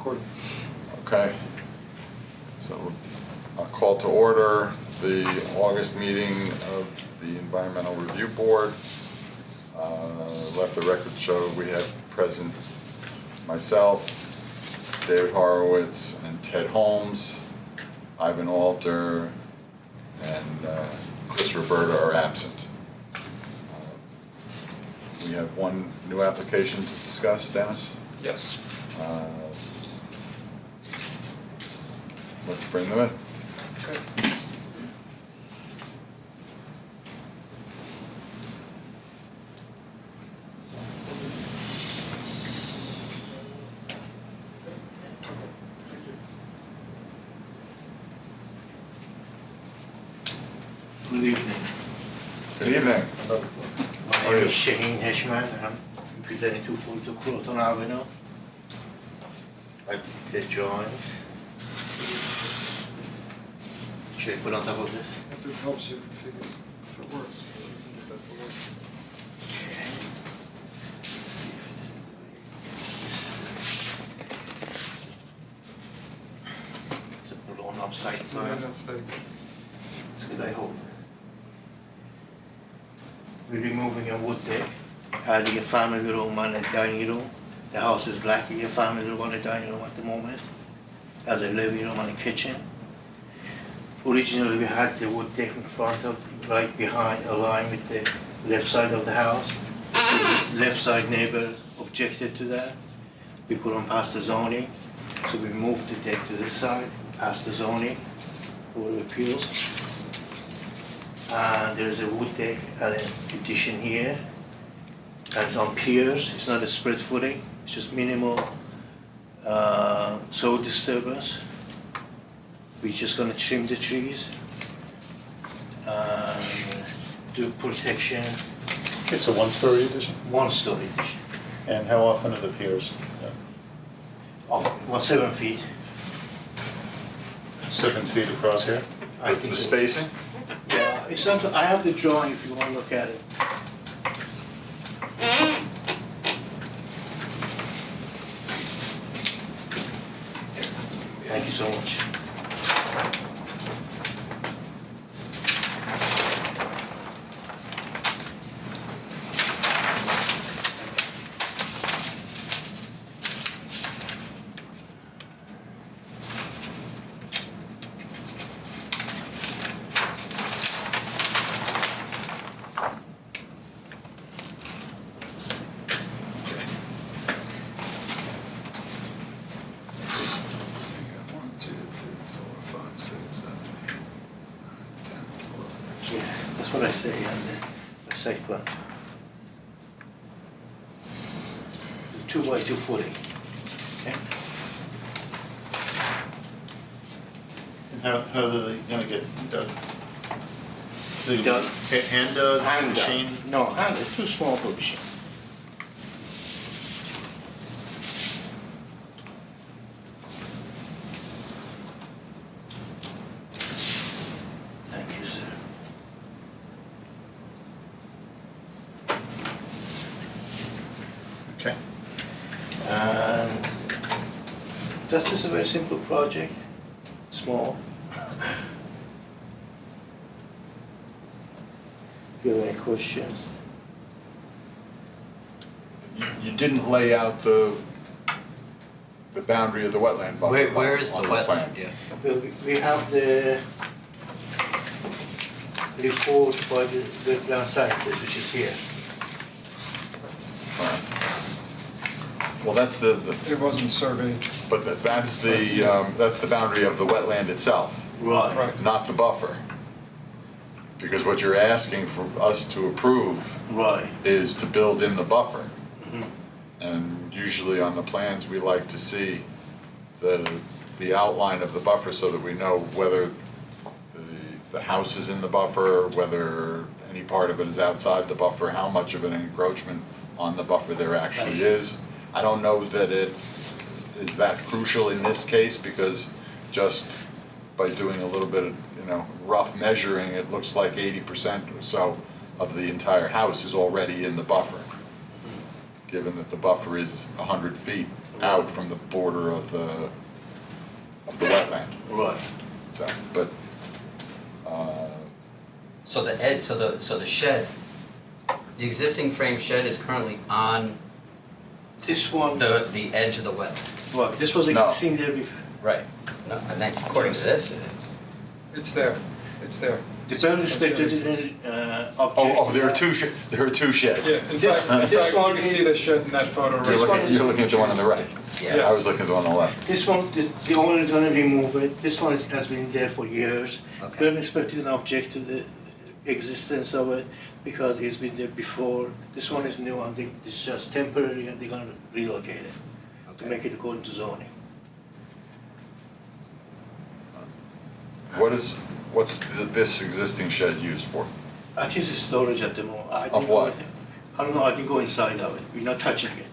recording. Okay. So I'll call to order the August meeting of the Environmental Review Board. Let the record show we have present myself, David Horowitz, and Ted Holmes. Ivan Alter and Chris Roberta are absent. We have one new application to discuss, Dennis. Yes. Let's bring them in. Okay. Good evening. Good evening. My name is Shaheen Heshman. I'm representing 242 Croton Avenue. I did the drawings. Should I put on top of this? If it helps you figure if it works, you can get that to work. Okay. Let's see if this is the way. It's a blown up site Yeah, plan. that's the, It's good, I hope. We're removing a wood deck, adding a family room and a dining room. The house is lacking a family room and a dining room at the moment, as a living room and a kitchen. Originally, we had the wood deck in front of, right behind, aligned with the left side of the house. The left side neighbor objected to that. We couldn't pass the zoning, so we moved the deck to this side, passed the zoning, Board of Appeals. And there's a wood deck and an addition here. And it's on piers, it's not a spread footing, it's just minimal soil disturbance. We're just gonna trim the trees and do protection, It's a one-story addition? one-story addition. And how often are the piers? Well, 7 feet. 7 feet across here? I What's think the it- spacing? Yeah, it's something, I have the drawing if you wanna look at it. Thank you so much. So you got 1, 2, 3, 4, 5, 6, 7, 8, 9, 10, 11. Yeah, that's what I say on the site plan. The 2 by 2 footing. Okay. And how are they gonna get dug? Dug. Hand dug, Hand dug. machine? No, hand, it's too small for machine. Thank you, sir. Okay. And that's just a very simple project, small. If you have any questions? You didn't lay out the boundary of the wetland buffer. Where is the on plan. wetland, yeah? We have the report by the wetland scientist, which is here. Well, that's the, it wasn't surveyed. but that's the boundary of the wetland itself, Right. not the buffer. Because what you're asking for us to approve Right. is to build in the buffer. Mhm. And usually on the plans, we like to see the outline of the buffer so that we know whether the house is in the buffer, whether any part of it is outside the buffer, how much of an encroachment on the buffer there actually is. I don't know that it is that crucial in this case, because just by doing a little bit of, rough measuring, it looks like 80% or so of the entire house is already in the buffer, given that the buffer is 100 feet out from the border of the wetland, Right. so, but, So the edge, so the shed, the existing frame shed is currently on This one, the edge of the wetland. well, this was No. existing there before. Right. No, and then according to this, it is. It's there, it's there. The building inspector didn't object. oh, there are two sheds. Yeah, in fact, This you one can is- see the shed in that photo This right one there. is- You're looking at the one on the right. Yeah. I was looking at the one on the left. This one, the owner is gonna remove it, this one has been there for years. Okay. Building inspector didn't object to the existence of it because it's been there before. This one is new and it's just temporary and they're gonna relocate it to Okay. make it according to zoning. What's this existing shed used for? I think it's storage at the moment. I Of didn't what? go- I don't know, I didn't go inside of it, we're not touching it.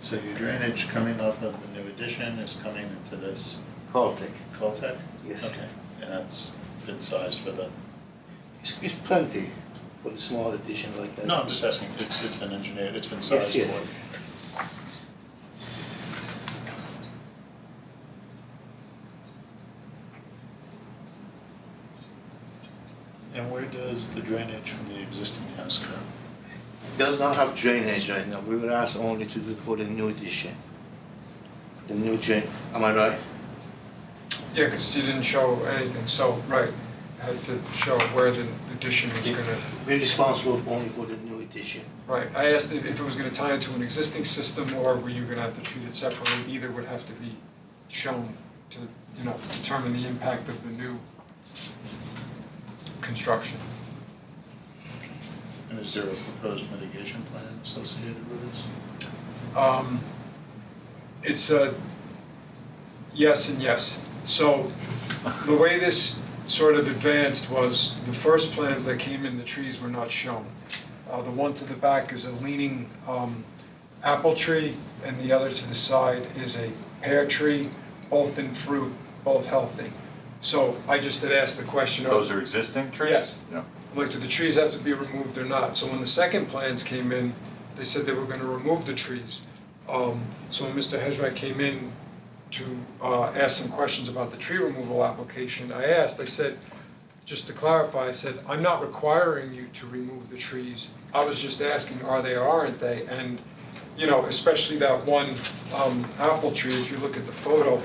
So your drainage coming off of the new addition is coming into this Caltech, Caltech? yes. Okay, and that's been sized for the, It's plenty for the small addition like that. no, I'm just asking, it's been engineered, it's been Yes, sized yes. for. And where does the drainage from the existing house go? Does not have drainage right now, we were asked only to do for the new addition. The new drain, am I right? Yeah, because you didn't show anything, so, right, had to show where the addition is gonna, We're responsible only for the new addition. right. I asked if it was gonna tie into an existing system, or were you gonna have to treat it separately? Either would have to be shown to, determine the impact of the new construction. And is there a proposed mitigation plan associated with this? It's a yes and yes. So the way this sort of advanced was the first plans that came in, the trees were not shown. The one to the back is a leaning apple tree, and the other to the side is a pear tree, both in fruit, both healthy. So I just had asked the question of, Those are existing trees? Yes. Yeah. like, do the trees have to be removed or not? So when the second plans came in, they said they were gonna remove the trees. So when Mr. Hejmak came in to ask some questions about the tree removal application, I said, just to clarify, I said, I'm not requiring you to remove the trees. I was just asking, are they or aren't they? And, especially that one apple tree, if you look at the photo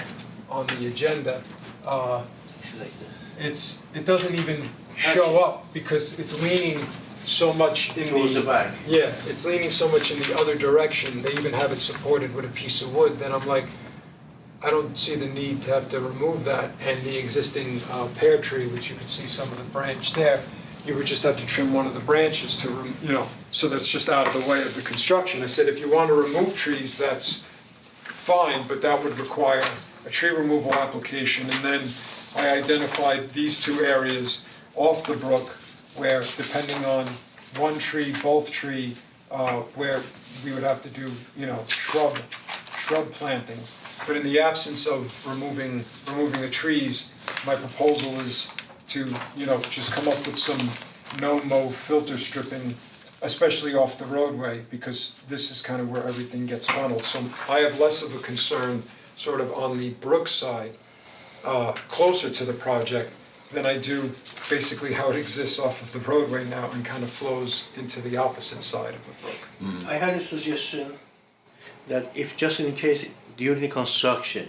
on the agenda, It's like this. it doesn't even show up because it's leaning so much in Towards the back. Yeah, it's leaning so much in the other direction. They even have it supported with a piece of wood. Then I'm like, I don't see the need to have to remove that. And the existing pear tree, which you can see some of the branch there, you would just have to trim one of the branches to, so that's just out of the way of the construction. I said, if you want to remove trees, that's fine, but that would require a tree removal application. And then I identified these two areas off the brook where, depending on one tree, both tree, where we would have to do, shrub plantings. But in the absence of removing the trees, my proposal is to, just come up with some no-mow filter stripping, especially off the roadway, because this is kind of where everything gets funneled. So I have less of a concern sort of on the brook side, closer to the project, than I do basically how it exists off of the roadway now and kind of flows into the opposite side of the brook. I had a suggestion that if just in case during the construction,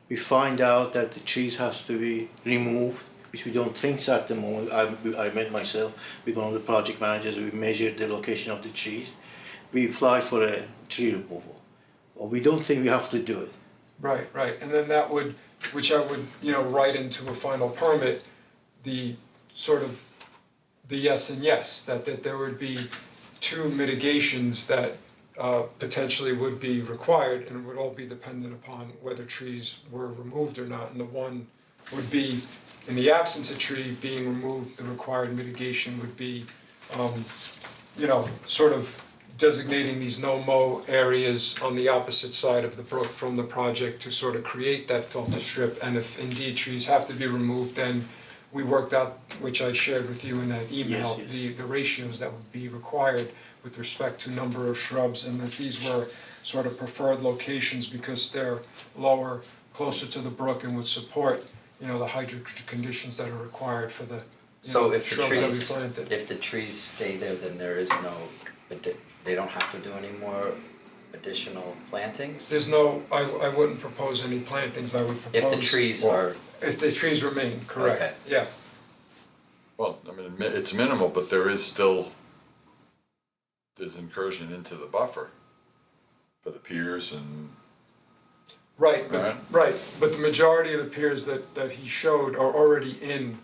we find out that the trees has to be removed, which we don't think so at the moment. I met myself with one of the project managers, we measured the location of the trees. We apply for a tree removal. Well, we don't think we have to do it. Right, and then that would, which I would, write into a final permit, the sort of, the yes and yes, that there would be two mitigations that potentially would be required, and it would all be dependent upon whether trees were removed or not. And the one would be, in the absence of tree being removed, the required mitigation would be, sort of designating these no-mow areas on the opposite side of the brook from the project to sort of create that filter strip. And if indeed trees have to be removed, then we worked out, which I shared with you in that email, Yes, the ratios that would be required with respect to number of shrubs, and that these were sort of preferred locations because they're lower, closer to the brook and would support, you know, the hydro conditions that are required for the, you So know, if the shrubs that we trees, planted. if the trees stay there, then there is no, they don't have to do any more additional plantings? There's no, I wouldn't propose any plantings, I would propose. If the trees well, are, If the trees remain, Okay. correct, yeah. Well, I mean, it's minimal, but there is still, there's incursion into the buffer for the piers and, Right, Right. but the majority of the piers that he showed are already in,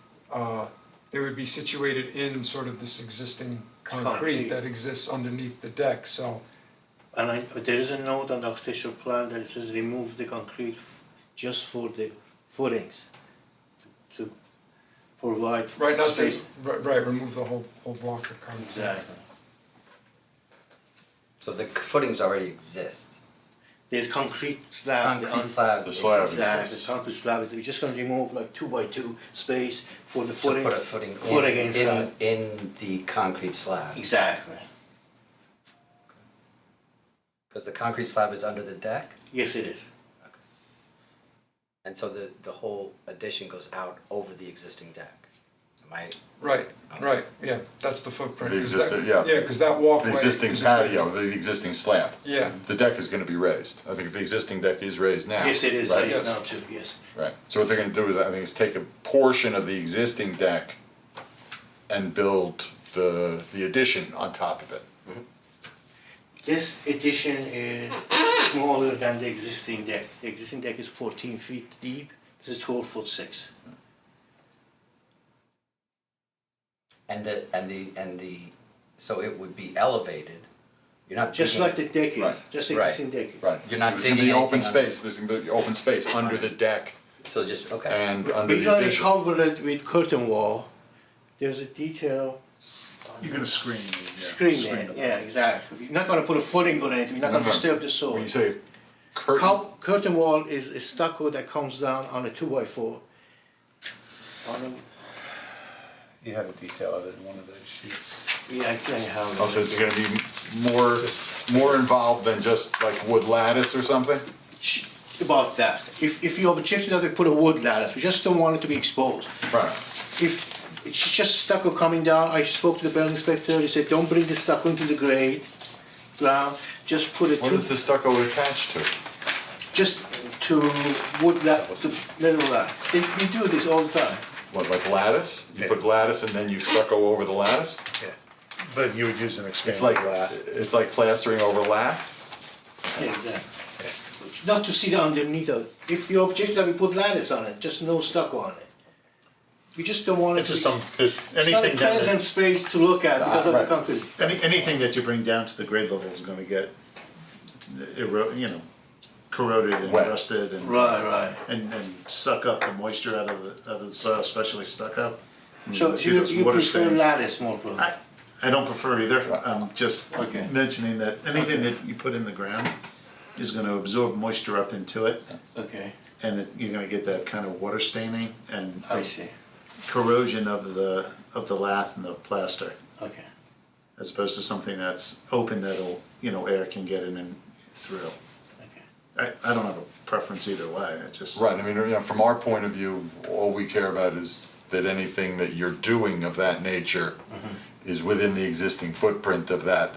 they would be situated in sort of this existing concrete Concrete. that exists underneath the deck, so. And there is a note on the architectural plan that it says remove the concrete just for the footings to provide Right, not space. to, right, remove the whole block of concrete. Exactly. so the footings already exist. There's concrete slab. Concrete slab. The slab exists. Exactly, the concrete slab, we're just gonna remove like 2x2 space for the To footing. put a footing Footing inside. in the concrete slab. Exactly, Because the concrete slab is under the deck, yes it is, and so the whole addition goes out over the existing deck. Am I? Right, right, yeah, that's the footprint. The 'cause that- existing- yeah. Yeah, cause that walkway. the existing is a- patio, the existing slab. Yeah, The deck is gonna be raised. I think the existing deck is raised now. yes it is, right? raised Yes. now too, yes. Right, so what they're gonna do is, I think, is take a portion of the existing deck and build the addition on top of it. This addition is smaller than the existing deck. The existing deck is 14 feet deep, this is 12 foot 6. And the, so it would be elevated, you're not Just digging- like the deck is, Right. just the Right. existing deck is. Right. You're not There's gonna be digging open anything under- space, there's gonna be open space under the deck So just, okay, and under We're the gonna addition. cover it with curtain wall. There's a detail You're gonna screen, screen there, yeah, exactly. We're not gonna put a footing on it, we're not No, gonna no. disturb the soil. When you say curtain, Curtain wall is a stucco that comes down on a 2x4. You have a detail of it in one of those sheets. Yeah, I think I have it. oh, so it's gonna be more involved than just like wood lattice or something? About that. If you object that we put a wood lattice, we just don't want it to be exposed. Right. If it's just stucco coming down, I spoke to the building inspector, he said, don't bring the stucco into the grade ground, just put it What is the stucco attached to? just to wood lattice, to mineral lattice. We do this all the time. What, like lattice? You put lattice and then you stucco over the lattice? But you would use an It's expanded like, lath. it's like plastering over lath? Yeah, exactly. Not to see the underneath of it. If you object that we put lattice on it, just no stucco on it. We just don't want it It's to just be, some, there's it's not a anything down pleasant there, space to look at because of the right. concrete. anything that you bring down to the grade level is gonna get corroded and Wet. rusted and. Right. And suck up the moisture out of the soil, especially stucco. So See you those you water prefer stains. lattice more probably? I don't prefer either, I'm just Okay. mentioning that anything that you put in the ground is gonna absorb moisture up into it, Okay, and you're gonna get that kind of water staining and I see, corrosion of the lath and the plaster, okay. as opposed to something that's open that'll, air can get in and through. Okay. I don't have a preference either way, I just. Right, I mean, from our point of view, all we care about is that anything that you're doing of that nature is within the existing footprint of that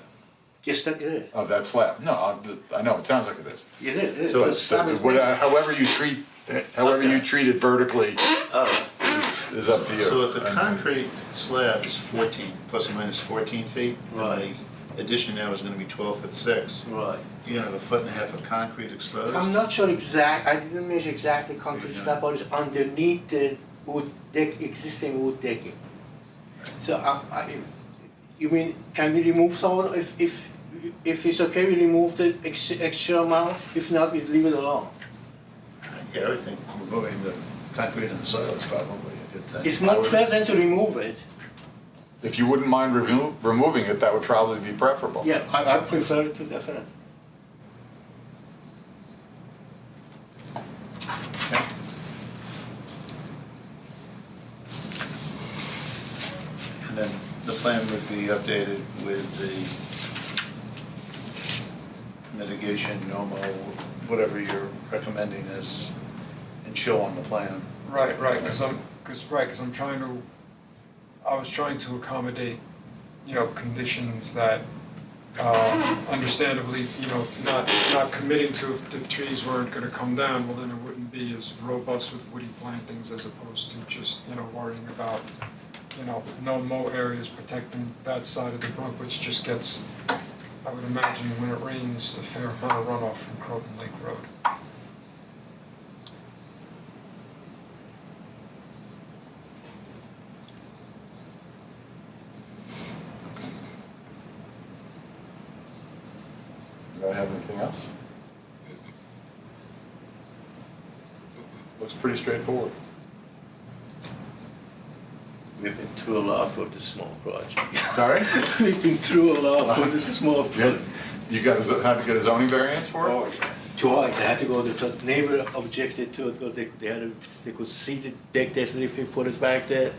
Yes, that it is. slab. No, I know, it sounds like it is. It is, So but it's- slab is What- big. However you treat it vertically is up to you. So if the And- concrete slab is 14, plus or minus 14 feet, Right. and the addition now is gonna be 12 foot 6, Right. you're gonna have a foot and a half of concrete exposed. I'm not sure I didn't measure exactly concrete slab, but it's underneath the wood deck, existing wood decking. So you mean, can we remove some of it? If it's okay, we remove the extra amount, if not, we leave it alone. Yeah, I would think removing the concrete in the soil is probably a good thing. It's more would- pleasant to remove it. If you wouldn't mind removing it, that would probably be preferable. Yeah, I prefer it to definitely. Okay. then the plan would be updated with the mitigation, NOMO, whatever you're recommending as, and show on the plan. Right, cause I'm trying I was trying to accommodate, conditions that, understandably, not committing to if the trees weren't gonna come down, well, then it wouldn't be as robust with woody plantings as opposed to just, worrying about, no mow areas protecting that side of the brook, which just gets, I would imagine when it rains, a fair amount of runoff from Croton Lake Road. Do I have anything else? Looks pretty straightforward. We've been through a lot for this small project. Sorry? We've been through a lot for this small project. You had to get a zoning variance for it? Oh, yeah. Twice, I had to go, the neighbor objected to it because they could see the deck there, so if they put it back there.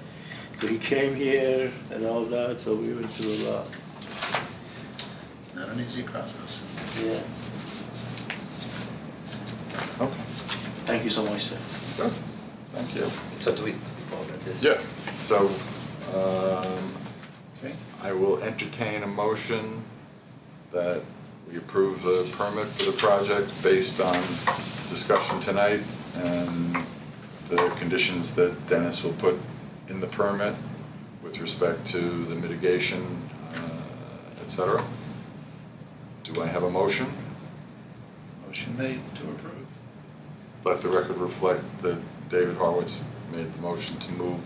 So he came here and all that, so we went through a lot. Not an easy process. Yeah. Okay, Thank you so much, sir. good, thank you. So do we vote on this? Yeah, so, Okay. I will entertain a motion that we approve the permit for the project based on discussion tonight and the conditions that Dennis will put in the permit with respect to the mitigation, et cetera. Do I have a motion? Motion made to approve. Let the record reflect that David Horwitz made the motion to move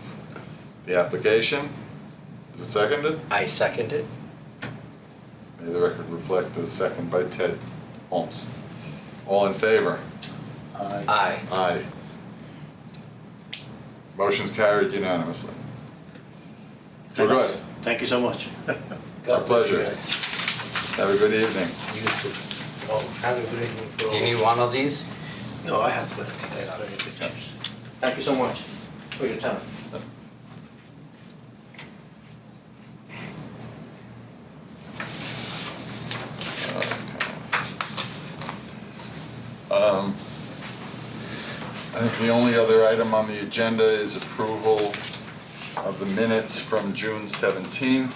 the application. Is it seconded? I second it. May the record reflect a second by Ted Holmes. All in favor? Aye. Aye. Aye. Motion's carried unanimously. We're good. Thank you so much. Our God bless you pleasure. guys. Have a good evening. You too. Oh, have a good evening. for Do you all. need one of these? No, I have plenty. I don't need to touch. Thank you so much for your time. I think the only other item on the agenda is approval of the minutes from June 17th,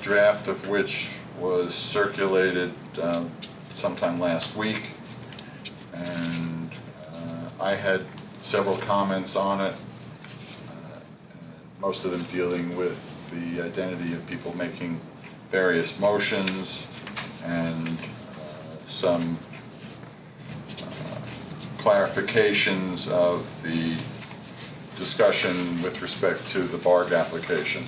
draft of which was circulated sometime last week. And I had several comments on it, most of them dealing with the identity of people making various motions and some clarifications of the discussion with respect to the BARG application.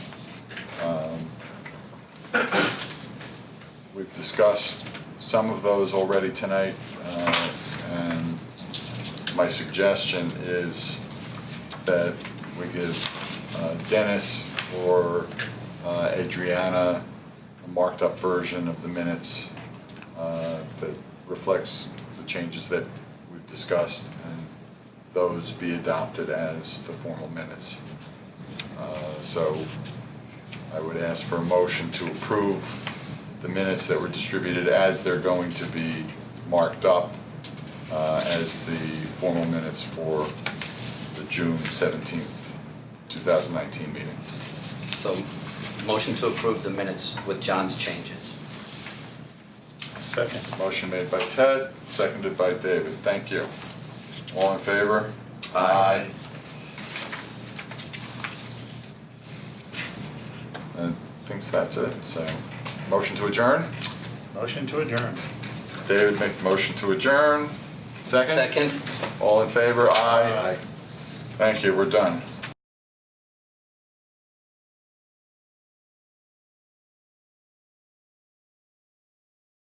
We've discussed some of those already tonight, and my suggestion is that we give Dennis or Adriana a marked up version of the minutes that reflects the changes that we've discussed, and those be adopted as the formal minutes. So I would ask for a motion to approve the minutes that were distributed as they're going to be marked up as the formal minutes for the June 17th, 2019 meeting. So, motion to approve the minutes with John's changes. Second. Motion made by Ted, seconded by David. Thank you. All in favor? Aye. I think that's it, so, motion to adjourn? Motion to adjourn. David make the motion to adjourn. Second? Second? All in favor? Aye. Aye. Thank you, we're done.